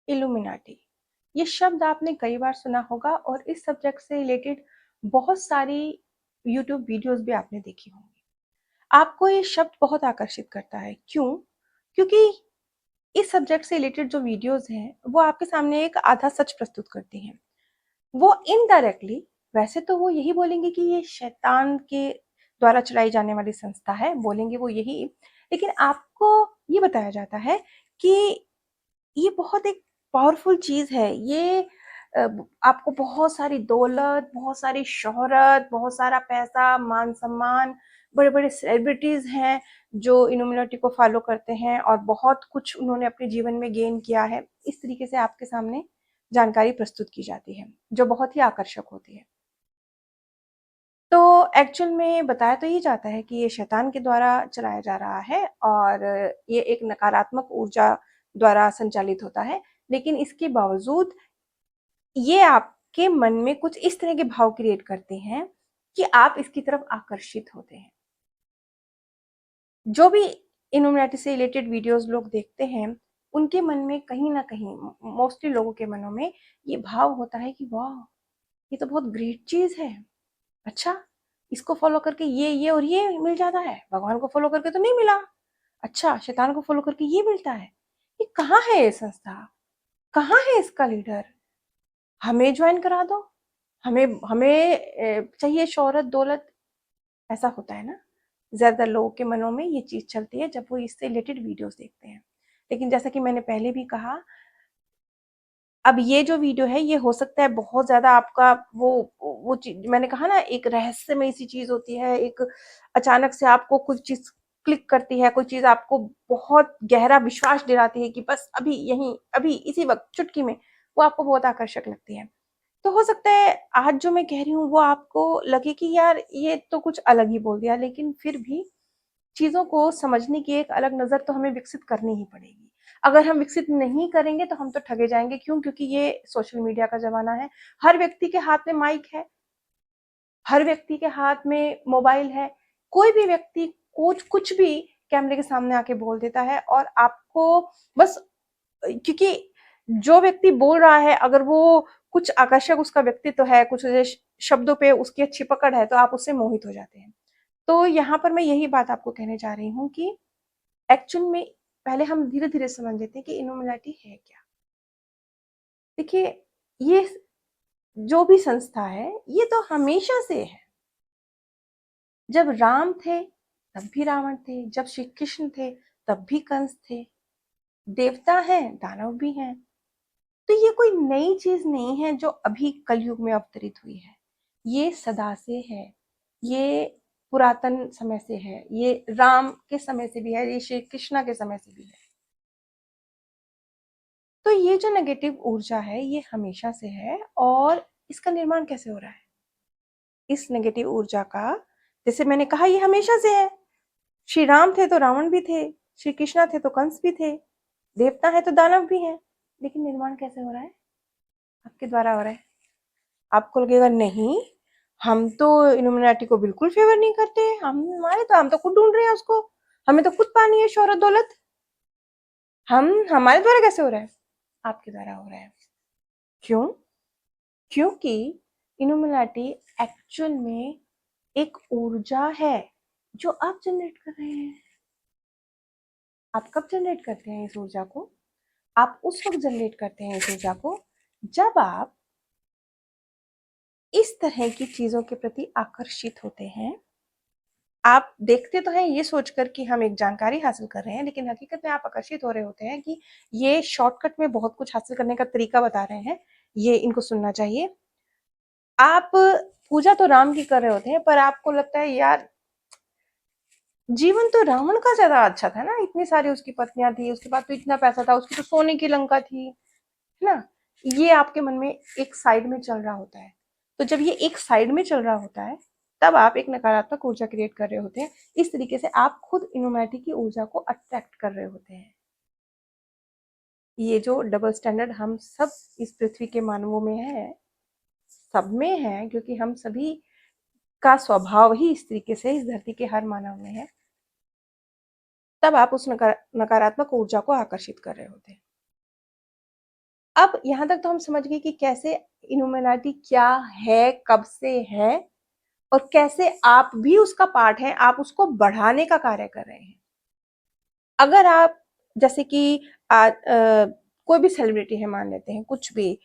Illuminati. ये शब्द आपने कई बार सुना होगा और इस सब्जेक्ट से रिलेटेड बहुत सारी यूट्यूब वीडियोस भी आपने देखी होंगी। आपको ये शब्द बहुत आकर्षित करता है, क्यों? क्योंकि इस सब्जेक्ट से रिलेटेड जो वीडियोस हैं वो आपके सामने एक आधा सच प्रस्तुत करती हैं। वो इनडायरेक्टली, वैसे तो वो यही बोलेंगे कि ये शैतान के द्वारा चलाई जाने वाली संस्था है, बोलेंगे वो यही, लेकिन आपको ये बताया जाता है कि ये बहुत एक पावरफुल चीज़ है। ये आपको बहुत सारी दौलत, बहुत सारी शोहरत, बहुत सारा पैसा, मान-सम्मान, बड़े-बड़े सेलिब्रिटीज़ हैं जो इल्यूमिनाटी को फॉलो करते हैं और बहुत कुछ उन्होंने अपने जीवन में गेन किया है। इस तरीके से आपके सामने जानकारी प्रस्तुत की जाती है, जो बहुत ही आकर्षक होती है। तो एक्चुअल में बताया तो ये जाता है कि ये शैतान के द्वारा चलाया जा रहा है और ये एक नकारात्मक ऊर्जा द्वारा संचालित होता है, लेकिन इसके बावजूद ये आपके मन में कुछ इस तरह के भाव क्रिएट करते हैं कि आप इसकी तरफ आकर्षित होते हैं। जो भी इल्यूमिनाटी से रिलेटेड वीडियोस लोग देखते हैं, उनके मन में कहीं न कहीं, मोस्टली लोगों के मनों में ये भाव होता है कि वाह! ये तो बहुत ग्रेट चीज़ है। अच्छा, इसको फॉलो करके ये और ये मिल जाता है, भगवान को फॉलो करके तो नहीं मिला। अच्छा, शैतान को फॉलो करके ये मिलता है। ये कहाँ है ये संस्था? कहाँ है इसका लीडर? हमें ज्वाइन करा दो। हमें हमें चाहिए शोहरत, दौलत, ऐसा होता है ना? ज़्यादातर लोगों के मनों में ये चीज़ चलती है जब वो इससे रिलेटेड वीडियोज़ देखते हैं। लेकिन जैसा कि मैंने पहले भी कहा, अब ये जो वीडियो है ये हो सकता है बहुत ज़्यादा आपका वो चीज़ मैंने कहा ना, एक रहस्यमय सी चीज़ होती है, एक अचानक से आपको कुछ चीज़ क्लिक करती है, कोई चीज़ आपको बहुत गहरा विश्वास दिलाती है कि बस अभी यहीं, अभी इसी वक़्त चुटकी में, वो आपको बहुत आकर्षक लगती है। तो हो सकता है आज जो मैं कह रही हूँ वो आपको लगे कि यार ये तो कुछ अलग ही बोल दिया, लेकिन फिर भी चीज़ों को समझने की एक अलग नज़र तो हमें विकसित करनी ही पड़ेगी। अगर हम विकसित नहीं करेंगे तो हम तो ठगे जाएँगे। क्यों? क्योंकि ये सोशल मीडिया का ज़माना है। हर व्यक्ति के हाथ में माइक है, हर व्यक्ति के हाथ में मोबाइल है। कोई भी व्यक्ति कुछ भी कैमरे के सामने आके बोल देता है और आपको बस क्योंकि जो व्यक्ति बोल रहा है, अगर वो कुछ आकर्षक उसका व्यक्तित्व है, कुछ शब्दों पे उसकी अच्छी पकड़ है, तो आप उससे मोहित हो जाते हैं। तो यहाँ पर मैं यही बात आपको कहने जा रही हूँ कि एक्चुअल में पहले हम धीरे-धीरे समझ लेते हैं कि इल्यूमिनाटी है क्या? देखिए, ये जो भी संस्था है, ये तो हमेशा से है। जब राम थे, तब भी रावण थे, जब श्री कृष्ण थे, तब भी कंस थे। देवता हैं, दानव भी हैं। तो ये कोई नई चीज़ नहीं है जो अभी कलयुग में अवतरित हुई है। ये सदा से है, ये पुरातन समय से है, ये राम के समय से भी है, ये श्री कृष्णा के समय से भी है। तो ये जो नेगेटिव ऊर्जा है ये हमेशा से है और इसका निर्माण कैसे हो रहा है? इस नेगेटिव ऊर्जा का, जैसे मैंने कहा, ये हमेशा से है। श्री राम थे तो रावण भी थे, श्री कृष्णा थे तो कंस भी थे, देवता है तो दानव भी हैं। लेकिन निर्माण कैसे हो रहा है? आपके द्वारा हो रहा है। आपको लगेगा नहीं, हम तो इल्यूमिनाटी को बिल्कुल फेवर नहीं करते, हम तो खुद ढूंढ रहे हैं उसको, हमें तो खुद पानी है शोहरत दौलत, हम हमारे द्वारा कैसे हो रहा है? आपके द्वारा हो रहा है। क्यों? क्योंकि इल्यूमिनाटी एक्चुअल में एक ऊर्जा है जो आप जनरेट कर रहे हैं। आप कब जनरेट करते हैं इस ऊर्जा को? आप उस वक्त जनरेट करते हैं इस ऊर्जा को जब आप इस तरह की चीजों के प्रति आकर्षित होते हैं। आप देखते तो हैं ये सोचकर कि हम एक जानकारी हासिल कर रहे हैं, लेकिन हकीकत में आप आकर्षित हो रहे होते हैं कि ये शॉर्टकट में बहुत कुछ हासिल करने का तरीका बता रहे हैं, ये इनको सुनना चाहिए। आप पूजा तो राम की कर रहे होते हैं, पर आपको लगता है यार जीवन तो रावण का ज़्यादा अच्छा था ना, इतनी सारी उसकी पत्नियाँ थी, उसके पास तो इतना पैसा था, उसकी तो सोने की लंका थी, है ना? ये आपके मन में एक साइड में चल रहा होता है। तो जब ये एक साइड में चल रहा होता है, तब आप एक नकारात्मक ऊर्जा क्रिएट कर रहे होते हैं। इस तरीके से आप खुद इल्यूमिनाटी की ऊर्जा को अट्रैक्ट कर रहे होते हैं। ये जो डबल स्टैंडर्ड हम सब इस पृथ्वी के मानवों में है, सब में है, क्योंकि हम सभी का स्वभाव ही इस तरीके से इस धरती के हर मानव में है। तब आप उस नकारात्मक ऊर्जा को आकर्षित कर रहे होते हैं। अब यहाँ तक तो हम समझ गए कि कैसे इल्यूमिनाटी क्या है, कब से है और कैसे आप भी उसका पार्ट हैं, आप उसको बढ़ाने का कार्य कर रहे हैं। अगर आप जैसे कि कोई भी सेलिब्रिटी है मान लेते हैं, कुछ भी,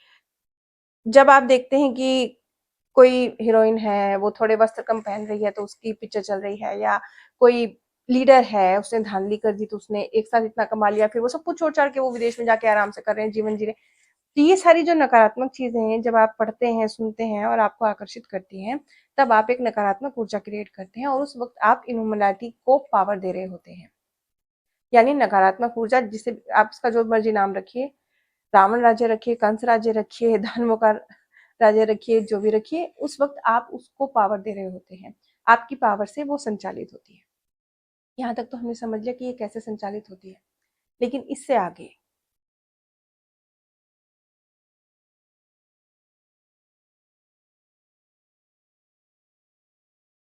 जब आप देखते हैं कि कोई हीरोइन है, वो थोड़े वस्त्र कम पहन रही है तो उसकी पिक्चर चल रही है, या कोई लीडर है, उसने धांधली कर दी तो उसने एक साथ इतना कमा लिया, फिर वो सब कुछ छोड़-छाड़ के वो विदेश में जाके आराम से कर रहे हैं, जीवन जी रहे हैं। तो ये सारी जो नकारात्मक चीज़ें हैं, जब आप पढ़ते हैं, सुनते हैं और आपको आकर्षित करती हैं, तब आप एक नकारात्मक ऊर्जा क्रिएट करते हैं और उस वक़्त आप इल्यूमिनाटी को पावर दे रहे होते हैं। यानी नकारात्मक ऊर्जा, जिसे आप इसका जो मर्ज़ी नाम रखिए, रावण राज्य रखिए, कंस राज्य रखिए, दानवों का राज्य रखिए, जो भी रखिए, उस वक़्त आप उसको पावर दे रहे होते हैं। आपकी पावर से वो संचालित होती है। यहाँ तक तो हमने समझ लिया कि ये कैसे संचालित होती है। लेकिन इससे आगे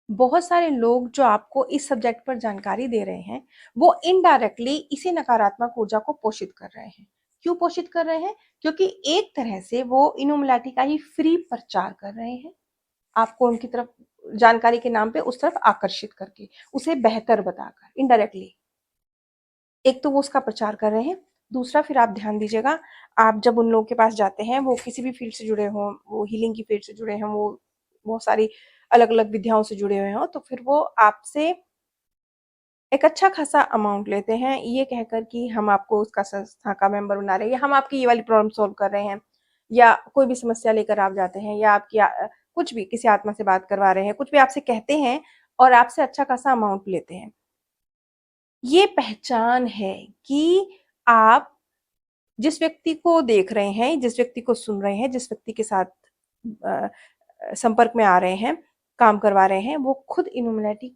बहुत सारे लोग जो आपको इस सब्जेक्ट पर जानकारी दे रहे हैं, वो इनडायरेक्टली इसी नकारात्मक ऊर्जा को पोषित कर रहे हैं। क्यों पोषित कर रहे हैं? क्योंकि एक तरह से वो इल्यूमिनाटी का ही फ्री प्रचार कर रहे हैं। आपको उनकी तरफ जानकारी के नाम पे उस तरफ आकर्षित करके, उसे बेहतर बताकर इनडायरेक्टली। एक तो वो उसका प्रचार कर रहे हैं, दूसरा फिर आप ध्यान दीजिएगा, आप जब उन लोगों के पास जाते हैं, वो किसी भी फील्ड से जुड़े हों, वो हीलिंग की फील्ड से जुड़े हों, वो बहुत सारी अलग-अलग विद्याओं से जुड़े हुए हों, तो फिर वो आपसे एक अच्छा खासा अमाउंट लेते हैं, ये कहकर कि हम आपको उसका संस्था का मेंबर बना रहे हैं, या हम आपकी ये वाली प्रॉब्लम सॉल्व कर रहे हैं, या कोई भी समस्या लेकर आप जाते हैं, या आपकी कुछ भी किसी आत्मा से बात करवा रहे हैं, कुछ भी आपसे कहते हैं और आपसे अच्छा खासा अमाउंट लेते हैं। ये पहचान है कि आप जिस व्यक्ति को देख रहे हैं, जिस व्यक्ति को सुन रहे हैं, जिस व्यक्ति के साथ अ संपर्क में आ रहे हैं, काम करवा रहे हैं, वो खुद इल्यूमिनाटी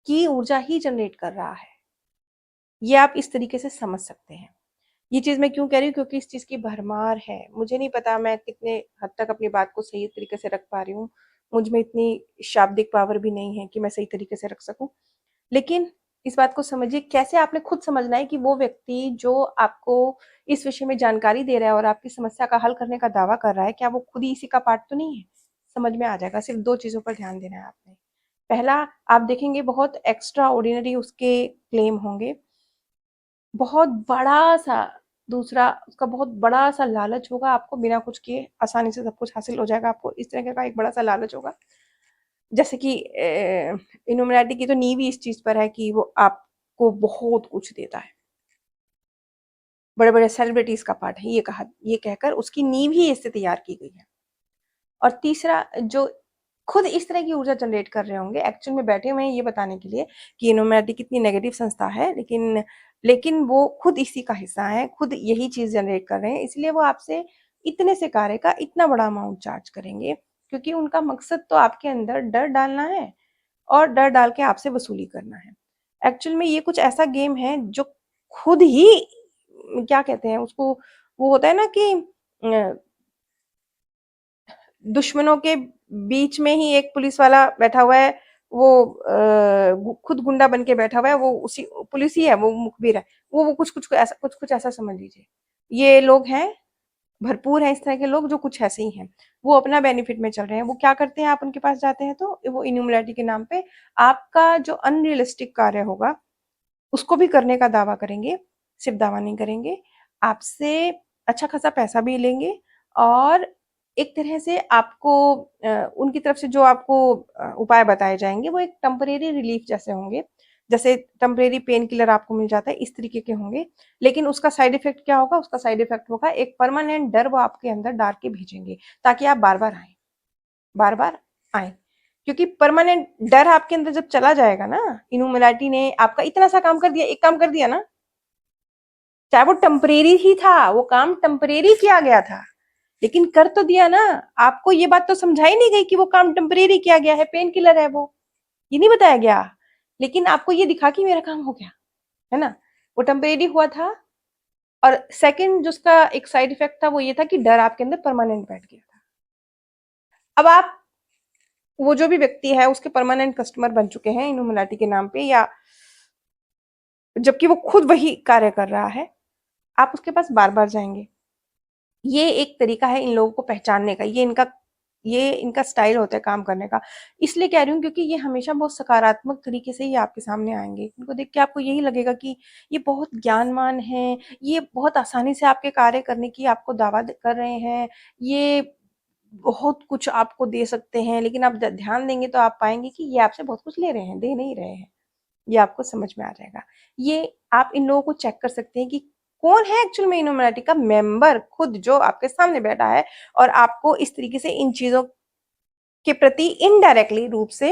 की ऊर्जा ही जनरेट कर रहा है। ये आप इस तरीके से समझ सकते हैं। ये चीज़ मैं क्यों कह रही हूँ, क्योंकि इस चीज़ की भरमार है। मुझे नहीं पता मैं कितने हद तक अपनी बात को सही तरीके से रख पा रही हूँ। मुझ में इतनी शाब्दिक पावर भी नहीं है कि मैं सही तरीके से रख सकूँ। लेकिन इस बात को समझिए, कैसे आपने खुद समझना है कि वो व्यक्ति जो आपको इस विषय में जानकारी दे रहा है और आपकी समस्या का हल करने का दावा कर रहा है, क्या वो खुद ही इसी का पार्ट तो नहीं है? समझ में आ जाएगा, सिर्फ़ 2 चीज़ों पर ध्यान देना है आपने। पहला, आप देखेंगे बहुत एक्स्ट्रा ऑर्डिनरी उसके क्लेम होंगे, बहुत बड़ा-सा। दूसरा, उसका बहुत बड़ा-सा लालच होगा, आपको बिना कुछ किए आसानी से सब कुछ हासिल हो जाएगा, आपको इस तरह का एक बड़ा-सा लालच होगा। जैसे कि इल्यूमिनाटी की तो नींव ही इस चीज़ पर है कि वो आपको बहुत कुछ देता है। बड़े-बड़े सेलिब्रिटीज़ का पार्ट है, ये कहकर उसकी नींव ही इससे तैयार की गई है। और तीसरा, जो खुद इस तरह की ऊर्जा जनरेट कर रहे होंगे, एक्चुअल में बैठे हुए हैं ये बताने के लिए कि इल्यूमिनाटी कितनी नेगेटिव संस्था है, लेकिन वो खुद इसी का हिस्सा हैं, खुद यही चीज़ जनरेट कर रहे हैं, इसलिए वो आपसे इतने से कार्य का इतना बड़ा अमाउंट चार्ज करेंगे, क्योंकि उनका मकसद तो आपके अंदर डर डालना है और डर डाल के आपसे वसूली करना है। एक्चुअल में ये कुछ ऐसा गेम है जो खुद ही, क्या कहते हैं उसको, वो होता है ना कि दुश्मनों के बीच में ही एक पुलिस वाला बैठा हुआ है, वो खुद गुंडा बन के बैठा हुआ है, वो उसी पुलिस ही है, वो मुखबिर है। वो कुछ ऐसा समझ लीजिए। ये लोग हैं, भरपूर हैं इस तरह के लोग जो कुछ ऐसे ही हैं। वो अपना बेनिफिट में चल रहे हैं। वो क्या करते हैं, आप उनके पास जाते हैं तो वो इल्यूमिनाटी के नाम पे आपका जो अनरियलिस्टिक कार्य होगा, उसको भी करने का दावा करेंगे। सिर्फ दावा नहीं करेंगे, आपसे अच्छा खासा पैसा भी लेंगे और एक तरह से आपको उनकी तरफ से जो आपको उपाय बताए जाएँगे, वो एक टेम्परेरी रिलीफ जैसे होंगे। जैसे टेम्परेरी पेन किलर आपको मिल जाता है, इस तरीके के होंगे। लेकिन उसका साइड इफ़ेक्ट क्या होगा? उसका साइड इफ़ेक्ट होगा एक परमानेंट डर, वो आपके अंदर डाल के भेजेंगे, ताकि आप बार-बार आएँ, बार-बार आएँ। क्योंकि परमानेंट डर आपके अंदर जब चला जाएगा ना, इल्यूमिनाटी ने आपका इतना सा काम कर दिया, एक काम कर दिया ना, चाहे वो टेम्परेरी ही था, वो काम टेम्परेरी किया गया था, लेकिन कर तो दिया ना। आपको ये बात तो समझाई नहीं गई कि वो काम टेम्परेरी किया गया है, पेन किलर है वो, ये नहीं बताया गया। लेकिन आपको ये दिखा कि मेरा काम हो गया, है ना? वो टेम्परेरी हुआ था और सेकंड जो उसका एक साइड इफेक्ट था वो ये था कि डर आपके अंदर परमानेंट बैठ गया था। अब आप, वो जो भी व्यक्ति है उसके परमानेंट कस्टमर बन चुके हैं इल्यूमिनाटी के नाम पे, या जबकि वो खुद वही कार्य कर रहा है, आप उसके पास बार-बार जाएँगे। ये एक तरीका है इन लोगों को पहचानने का, ये इनका स्टाइल होता है काम करने का। इसलिए कह रही हूँ क्योंकि ये हमेशा बहुत सकारात्मक तरीके से ही आपके सामने आएँगे। इनको देख के आपको यही लगेगा कि ये बहुत ज्ञानवान हैं, ये बहुत आसानी से आपके कार्य करने की आपको दावा द कर रहे हैं, ये बहुत कुछ आपको दे सकते हैं, लेकिन आप द ध्यान देंगे तो आप पाएँगे कि ये आपसे बहुत कुछ ले रहे हैं, दे नहीं रहे हैं। ये आपको समझ में आ जाएगा। ये आप इन लोगों को चेक कर सकते हैं कि कौन है एक्चुअल में इल्यूमिनाटी का मेंबर खुद जो आपके सामने बैठा है और आपको इस तरीके से इन चीज़ों के प्रति इनडायरेक्टली रूप से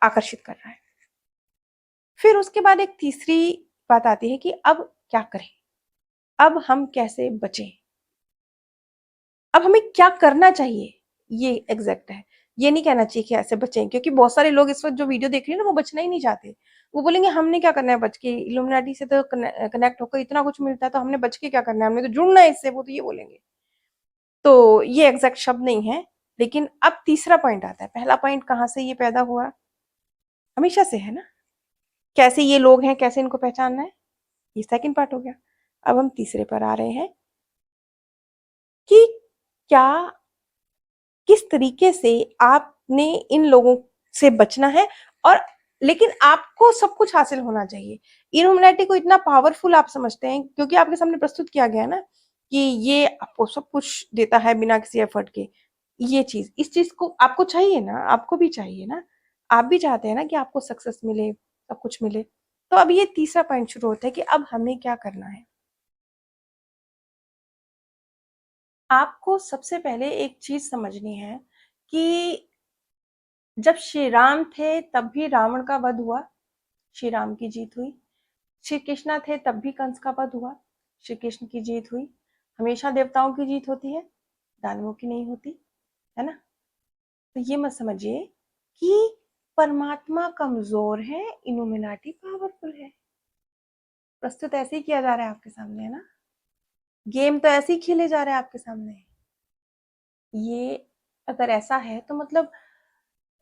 आकर्षित कर रहा है। फिर उसके बाद एक तीसरी बात आती है कि अब क्या करें? अब हम कैसे बचें? अब हमें क्या करना चाहिए? ये एग्ज़ैक्ट है। ये नहीं कहना चाहिए कि ऐसे बचें क्योंकि बहुत सारे लोग इस वक़्त जो वीडियो देख रहे हैं ना वो बचना ही नहीं चाहते। वो बोलेंगे हमने क्या करना है बच के? इल्यूमिनाटी से तो कनेक्ट होकर इतना कुछ मिलता है तो हमने बच के क्या करना है? हमने तो जुड़ना है इससे, वो तो ये बोलेंगे। तो ये एग्ज़ैक्ट शब्द नहीं है, लेकिन अब तीसरा पॉइंट आता है। पहला पॉइंट कहाँ से ये पैदा हुआ? हमेशा से है ना? कैसे ये लोग हैं, कैसे इनको पहचानना है? ये सेकंड पार्ट हो गया। अब हम तीसरे पर आ रहे हैं कि क्या किस तरीके से आपने इन लोगों से बचना है और लेकिन आपको सब कुछ हासिल होना चाहिए। इल्यूमिनाटी को इतना पावरफुल आप समझते हैं क्योंकि आपके सामने प्रस्तुत किया गया है ना कि ये आपको सब कुछ देता है बिना किसी एफर्ट के। ये चीज़, इस चीज़ को आपको चाहिए ना, आपको भी चाहिए ना। आप भी चाहते हैं ना कि आपको सक्सेस मिले, सब कुछ मिले। तो अब ये तीसरा पॉइंट शुरू होता है कि अब हमें क्या करना है? आपको सबसे पहले एक चीज़ समझनी है कि जब श्री राम थे तब भी रावण का वध हुआ, श्री राम की जीत हुई। श्री कृष्णा थे तब भी कंस का वध हुआ, श्री कृष्ण की जीत हुई। हमेशा देवताओं की जीत होती है, दानवों की नहीं होती, है ना? तो ये मत समझिए कि परमात्मा कमजोर है, इल्यूमिनाटी पावरफुल है। प्रस्तुत ऐसे ही किया जा रहा है आपके सामने, है ना? गेम तो ऐसे ही खेले जा रहे हैं आपके सामने। ये अगर ऐसा है तो मतलब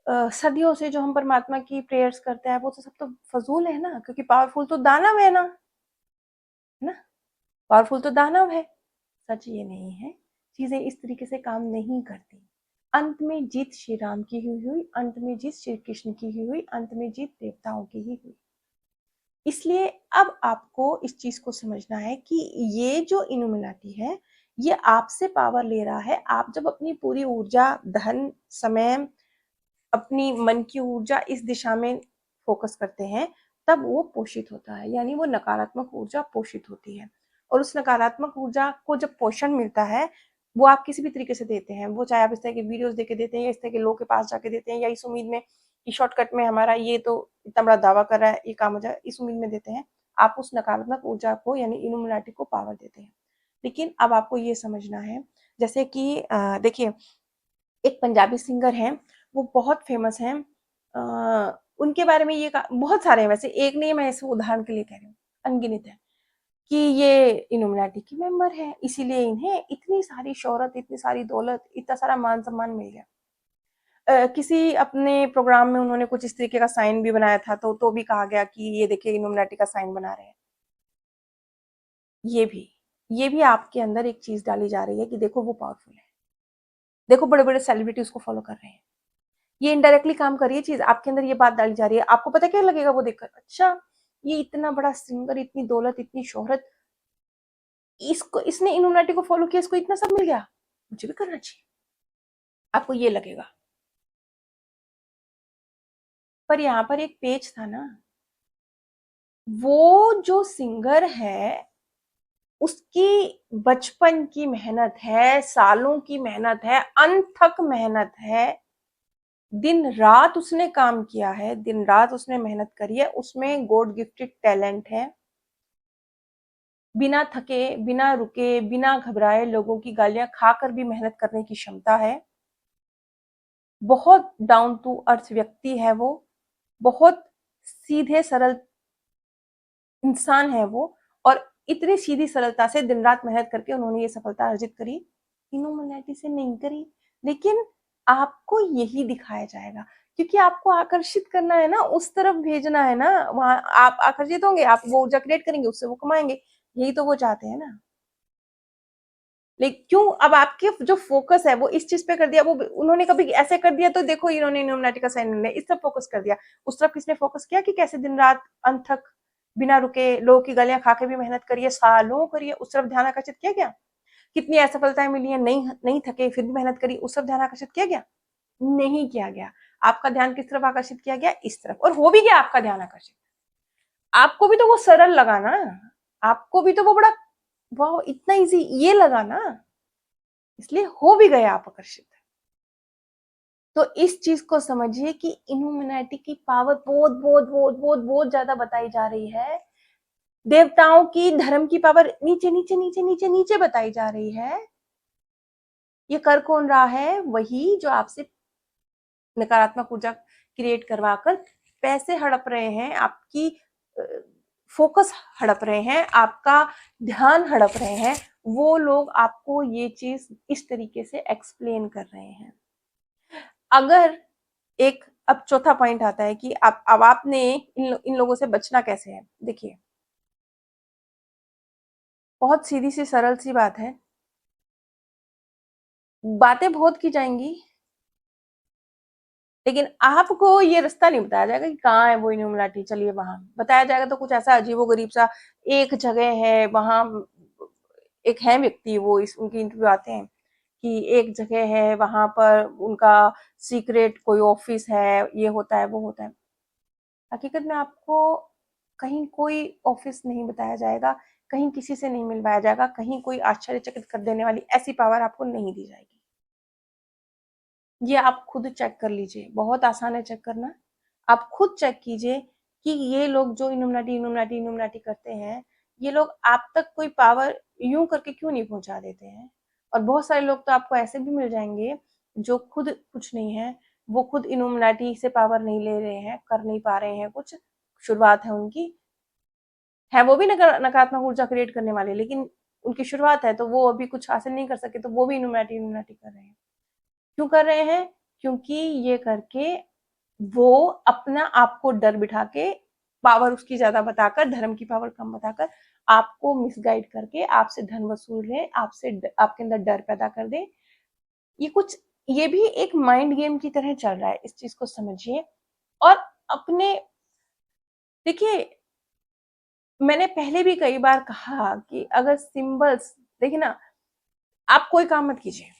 सदियों से जो हम परमात्मा की प्रेयर्स करते हैं वो तो सब तो फजूल है ना, क्योंकि पावरफुल तो दानव है ना, है ना? पावरफुल तो दानव है। सच ये नहीं है, चीजें इस तरीके से काम नहीं करती। अंत में जीत श्री राम की ही हुई, अंत में जीत श्री कृष्ण की ही हुई, अंत में जीत देवताओं की ही हुई। इसलिए अब आपको इस चीज को समझना है कि ये जो इल्यूमिनाटी है ये आपसे पावर ले रहा है। आप जब अपनी पूरी ऊर्जा, धन, समय, अपनी मन की ऊर्जा इस दिशा में फोकस करते हैं तब वो पोषित होता है, यानी वो नकारात्मक ऊर्जा पोषित होती है। और उस नकारात्मक ऊर्जा को जब पोषण मिलता है वो आप किसी भी तरीके से देते हैं, वो चाहे आप इस तरह के वीडियोस देके देते हैं या इस तरह के लोग के पास जाके देते हैं या इस उम्मीद में कि शॉर्टकट में हमारा ये तो इतना बड़ा दावा कर रहा है ये काम हो जाए, इस उम्मीद में देते हैं। आप उस नकारात्मक ऊर्जा को यानी इल्यूमिनाटी को पावर देते हैं। लेकिन अब आपको ये समझना है, जैसे कि देखिए एक पंजाबी सिंगर हैं, वो बहुत फेमस हैं। उनके बारे में ये बहुत सारे हैं वैसे, एक नहीं, मैं इसे उदाहरण के लिए कह रही हूँ, अनगिनत है कि ये इल्यूमिनाटी की मेंबर है, इसीलिए इन्हें इतनी सारी शोहरत, इतनी सारी दौलत, इतना सारा मान सम्मान मिल गया। किसी अपने प्रोग्राम में उन्होंने कुछ इस तरीके का साइन भी बनाया था तो भी कहा गया कि ये देखिए इल्यूमिनाटी का साइन बना रहे हैं। ये भी ये भी आपके अंदर एक चीज डाली जा रही है कि देखो वो पावरफुल है, देखो बड़े बड़े सेलिब्रिटी उसको फॉलो कर रहे हैं। ये इनडायरेक्टली काम कर रही है चीज, आपके अंदर ये बात डाली जा रही है। आपको पता क्या लगेगा वो देखकर, अच्छा ये इतना बड़ा सिंगर, इतनी दौलत, इतनी शोहरत, इसको इसने इल्यूमिनाटी को फॉलो किया, इसको इतना सब मिल गया, मुझे भी करना चाहिए, आपको ये लगेगा। पर यहाँ पर एक पेच था ना, वो जो सिंगर है उसकी बचपन की मेहनत है, सालों की मेहनत है, अनथक मेहनत है, दिन रात उसने काम किया है, दिन रात उसने मेहनत करी है, उसमें गॉड गिफ्टेड टैलेंट है। बिना थके, बिना रुके, बिना घबराए लोगों की गालियां खाकर भी मेहनत करने की क्षमता है। बहुत डाउन टू अर्थ व्यक्ति है वो, बहुत सीधे सरल इंसान है वो, और इतनी सीधी सरलता से दिन रात मेहनत करके उन्होंने ये सफलता अर्जित करी, इल्यूमिनाटी से नहीं करी। लेकिन आपको यही दिखाया जाएगा क्योंकि आपको आकर्षित करना है ना, उस तरफ भेजना है ना, वहां आप आकर्षित होंगे, आप वो ऊर्जा क्रिएट करेंगे, उससे वो कमाएंगे। यही तो वो चाहते हैं ना। लेकिन क्यों? अब आपके जो फोकस है वो इस चीज पे कर दिया, वो उन्होंने कभी ऐसे कर दिया तो देखो इन्होंने इल्यूमिनाटी का साइन इस तरफ फोकस कर दिया, उस तरफ किसने फोकस किया कि कैसे दिन रात अंत तक बिना रुके लोगों की गालियां खा के भी मेहनत करिए, सालों करिए, उस तरफ ध्यान आकर्षित किया गया? कितनी असफलताएं मिली है, नहीं नहीं थके फिर भी मेहनत करी, उस तरफ ध्यान आकर्षित किया गया? नहीं किया गया। आपका ध्यान किस तरफ आकर्षित किया गया? इस तरफ, और हो भी गया आपका ध्यान आकर्षित। आपको भी तो वो सरल लगा ना, आपको भी तो वो बड़ा वाह इतना इजी ये लगा ना, इसलिए हो भी गया आप आकर्षित। तो इस चीज को समझिए कि इल्यूमिनाटी की पावर बहुत बहुत बहुत बहुत बहुत ज्यादा बताई जा रही है। देवताओं की धर्म की पावर नीचे नीचे नीचे नीचे नीचे बताई जा रही है। ये कर कौन रहा है? वही जो आपसे नकारात्मक ऊर्जा क्रिएट करवाकर पैसे हड़प रहे हैं, आपकी फोकस हड़प रहे हैं, आपका ध्यान हड़प रहे हैं। वो लोग आपको ये चीज इस तरीके से एक्सप्लेन कर रहे हैं। अगर एक अब चौथा पॉइंट आता है कि अब आपने इन लोगों से बचना कैसे है। देखिए, बहुत सीधी सी सरल सी बात है, बातें बहुत की जाएंगी, लेकिन आपको ये रास्ता नहीं बताया जाएगा कि कहाँ है वो इल्यूमिनाटी, चलिए वहां बताया जाएगा तो कुछ ऐसा अजीबोगरीब सा एक जगह है, वहां एक है व्यक्ति, वो इस उनकी इंटरव्यू आते हैं कि एक जगह है वहां पर उनका सीक्रेट कोई ऑफिस है, ये होता है वो होता है। हकीकत में आपको कहीं कोई ऑफिस नहीं बताया जाएगा, कहीं किसी से नहीं मिलवाया जाएगा, कहीं कोई आश्चर्यचकित कर देने वाली ऐसी पावर आपको नहीं दी जाएगी। ये आप खुद चेक कर लीजिए, बहुत आसान है चेक करना। आप खुद चेक कीजिए कि ये लोग जो इल्यूमिनाटी इल्यूमिनाटी इल्यूमिनाटी करते हैं, ये लोग आप तक कोई पावर यूं करके क्यों नहीं पहुंचा देते हैं। और बहुत सारे लोग तो आपको ऐसे भी मिल जाएंगे जो खुद कुछ नहीं है, वो खुद इल्यूमिनाटी से पावर नहीं ले रहे हैं, कर नहीं पा रहे हैं कुछ, शुरुआत है उनकी, है वो भी नकारात्मक ऊर्जा क्रिएट करने वाले, लेकिन उनकी शुरुआत है तो वो अभी कुछ हासिल नहीं कर सके, तो वो भी इल्यूमिनाटी इल्यूमिनाटी कर रहे हैं। क्यों कर रहे हैं? क्योंकि ये करके वो अपना आपको डर बिठा के, पावर उसकी ज्यादा बताकर, धर्म की पावर कम बताकर, आपको मिसगाइड करके आपसे धन वसूल रहे, आपसे आपके अंदर डर पैदा कर दे। ये कुछ, ये भी एक माइंड गेम की तरह चल रहा है, इस चीज को समझिए। और अपने, देखिए, मैंने पहले भी कई बार कहा कि अगर सिंबल्स, देखिए ना, आप कोई काम मत कीजिए,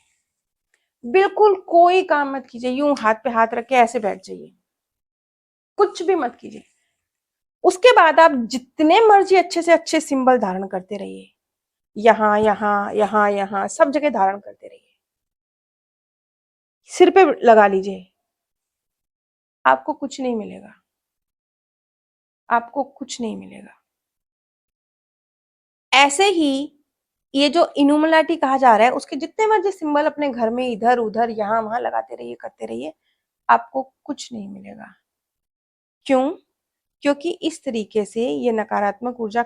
बिल्कुल कोई काम मत कीजिए, यूं हाथ पे हाथ रख के ऐसे बैठ जाइए, कुछ भी मत कीजिए। उसके बाद आप जितने मर्जी अच्छे से अच्छे सिंबल धारण करते रहिए, यहाँ यहाँ यहाँ यहाँ सब जगह धारण करते रहिए, सिर पे लगा लीजिए, आपको कुछ नहीं मिलेगा, आपको कुछ नहीं मिलेगा। ऐसे ही ये जो इनुमलाटी कहा जा रहा है, उसके जितने मर्जी सिंबल अपने घर में इधर उधर यहाँ वहां लगाते रहिए, करते रहिए, आपको कुछ नहीं मिलेगा। क्यों? क्योंकि इस तरीके से ये नकारात्मक ऊर्जा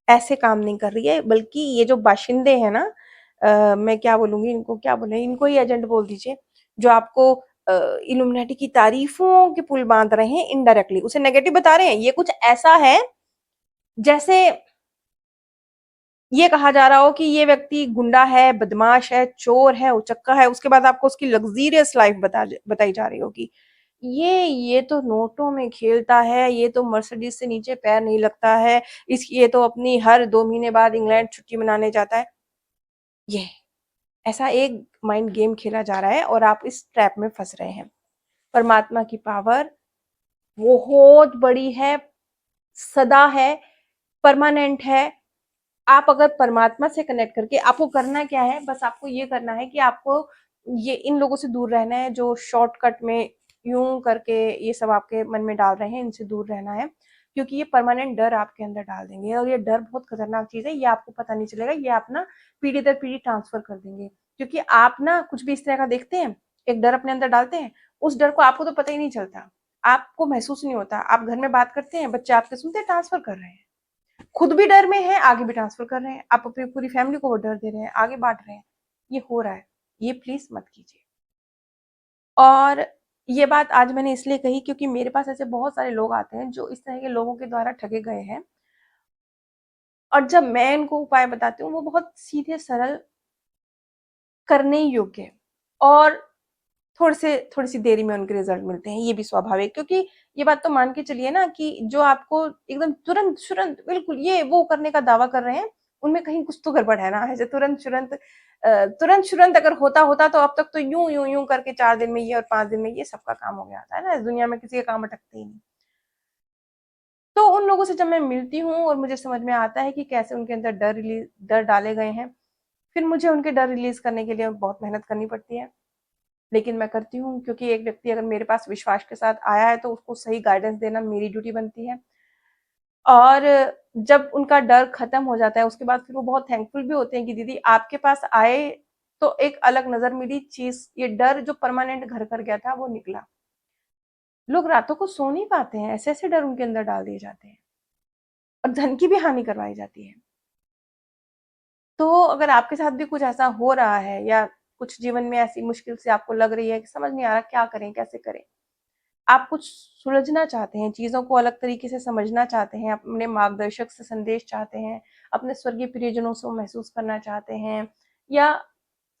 ऐसे काम नहीं कर रही है, बल्कि ये जो बाशिंदे हैं ना, मैं क्या बोलूंगी इनको, क्या बोले, इनको ही एजेंट बोल दीजिए, जो आपको इल्यूमिनाटी की तारीफों के पुल बांध रहे हैं, इनडायरेक्टली उसे नेगेटिव बता रहे हैं। ये कुछ ऐसा है जैसे ये कहा जा रहा हो कि ये व्यक्ति गुंडा है, बदमाश है, चोर है, उचक्का है, उसके बाद आपको उसकी लग्जीरियस लाइफ बताई जा रही होगी। ये तो नोटों में खेलता है, ये तो मर्सिडीज से नीचे पैर नहीं लगता है, इस ये तो अपनी हर 2 महीने बाद इंग्लैंड छुट्टी मनाने जाता है। ये ऐसा एक माइंड गेम खेला जा रहा है और आप इस ट्रैप में फंस रहे हैं। परमात्मा की पावर बहुत बड़ी है, सदा है, परमानेंट है। आप अगर परमात्मा से कनेक्ट करके, आपको करना क्या है, बस आपको ये करना है कि आपको ये इन लोगों से दूर रहना है जो शॉर्टकट में यूं करके ये सब आपके मन में डाल रहे हैं, इनसे दूर रहना है। क्योंकि ये परमानेंट डर आपके अंदर डाल देंगे, और ये डर बहुत खतरनाक चीज है, ये आपको पता नहीं चलेगा, ये आप ना पीढ़ी दर पीढ़ी ट्रांसफर कर देंगे। क्योंकि आप ना कुछ भी इस तरह का देखते हैं, एक डर अपने अंदर डालते हैं, उस डर को आपको तो पता ही नहीं चलता, आपको महसूस नहीं होता, आप घर में बात करते हैं, बच्चे आपके सुनते हैं, ट्रांसफर कर रहे हैं, खुद भी डर में है, आगे भी ट्रांसफर कर रहे हैं, आप अपनी पूरी फैमिली को वो डर दे रहे हैं, आगे बांट रहे हैं। ये हो रहा है, ये प्लीज मत कीजिए। और ये बात आज मैंने इसलिए कही क्योंकि मेरे पास ऐसे बहुत सारे लोग आते हैं जो इस तरह के लोगों के द्वारा ठगे गए हैं। और जब मैं इनको उपाय बताती हूँ वो बहुत सीधे सरल, करने योग्य, और थोड़ी-सी देरी में उनके रिज़ल्ट मिलते हैं, ये भी स्वाभाविक, क्योंकि ये बात तो मान के चलिए ना कि जो आपको एकदम तुरंत-शुरंत बिल्कुल ये वो करने का दावा कर रहे हैं, उनमें कहीं कुछ तो गड़बड़ है ना। ऐसे तुरंत-शुरंत अगर होता तो अब तक तो यूँ करके 4 दिन में ये और 5 दिन में ये सबका काम हो गया होता है ना, इस दुनिया में किसी के काम अटकते ही नहीं। तो उन लोगों से जब मैं मिलती हूँ और मुझे समझ में आता है कि कैसे उनके अंदर डर डाले गए हैं, फिर मुझे उनके डर रिलीज़ करने के लिए बहुत मेहनत करनी पड़ती है। लेकिन मैं करती हूँ, क्योंकि एक व्यक्ति अगर मेरे पास विश्वास के साथ आया है तो उसको सही गाइडेंस देना मेरी ड्यूटी बनती है। और जब उनका डर खत्म हो जाता है उसके बाद फिर वो बहुत थैंकफुल भी होते हैं कि दीदी आपके पास आए तो एक अलग नज़र मिली चीज़, ये डर जो परमानेंट घर कर गया था वो निकला। लोग रातों को सो नहीं पाते हैं, ऐसे-ऐसे डर उनके अंदर डाल दिए जाते हैं और धन की भी हानि करवाई जाती है। तो अगर आपके साथ भी कुछ ऐसा हो रहा है या कुछ जीवन में ऐसी मुश्किल से आपको लग रही है कि समझ नहीं आ रहा क्या करें, कैसे करें? आप कुछ सुलझना चाहते हैं, चीज़ों को अलग तरीके से समझना चाहते हैं, अपने मार्गदर्शक से संदेश चाहते हैं, अपने स्वर्गीय प्रियजनों से महसूस करना चाहते हैं, या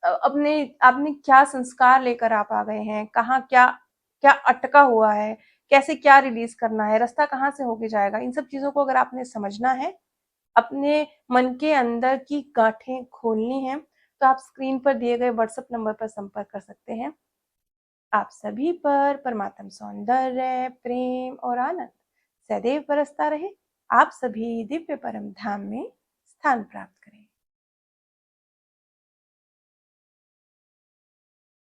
अपने आपने क्या संस्कार लेकर आप आ गए हैं, कहाँ क्या क्या अटका हुआ है, कैसे क्या रिलीज़ करना है, रास्ता कहाँ से होके जाएगा, इन सब चीज़ों को अगर आपने समझना है, अपने मन के अंदर की गाँठें खोलनी हैं, तो आप स्क्रीन पर दिए गए व्हाट्सएप नंबर पर संपर्क कर सकते हैं। आप सभी पर परमात्म सौंदर्य, प्रेम और आनंद सदैव बरसता रहे। आप सभी दिव्य परम धाम में स्थान प्राप्त करें।